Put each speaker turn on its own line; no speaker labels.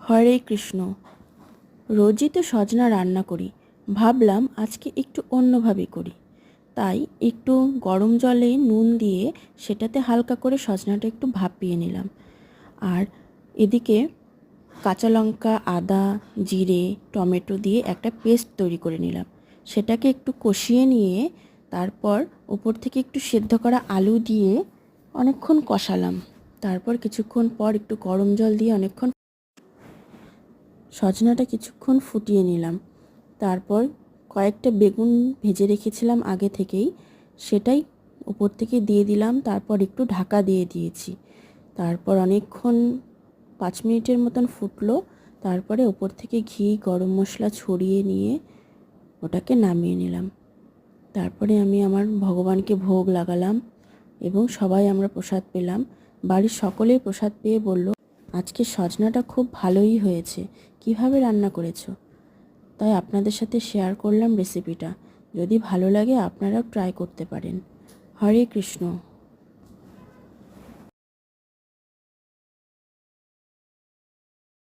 হরে কৃষ্ণ। রোজই তো সজনা রান্না করি, ভাবলাম আজকে একটু অন্যভাবে করি। তাই একটু গরম জলে নুন দিয়ে সেটাতে হালকা করে সজনাটা একটু ভাপিয়ে নিলাম। আর এদিকে কাঁচা লঙ্কা, আদা, জিরে, টমেটো দিয়ে একটা পেস্ট তৈরি করে নিলাম। সেটাকে একটু কষিয়ে নিয়ে তারপর উপর থেকে একটু সেদ্ধ করা আলু দিয়ে অনেকক্ষণ কষালাম। তারপর কিছুক্ষণ পর একটু গরম জল দিয়ে অনেকক্ষণ সজনাটা কিছুক্ষণ ফুটিয়ে নিলাম। তারপর কয়েকটা বেগুন ভেজে রেখেছিলাম আগে থেকেই, সেটাই উপর থেকে দিয়ে দিলাম। তারপর একটু ঢাকা দিয়ে দিয়েছি। তারপর অনেকক্ষণ 5 মিনিটের মতন ফুটলো। তারপরে উপর থেকে ঘি, গরম মশলা ছড়িয়ে নিয়ে ওটাকে নামিয়ে নিলাম। তারপরে আমি আমার ভগবানকে ভোগ লাগালাম এবং সবাই আমরা প্রসাদ পেলাম। বাড়ির সকলেই প্রসাদ পেয়ে বলল, আজকে সজনাটা খুব ভালোই হয়েছে, কিভাবে রান্না করেছো? তাই আপনাদের সাথে শেয়ার করলাম রেসিপিটা। যদি ভালো লাগে আপনারাও ট্রাই করতে পারেন। হরে কৃষ্ণ।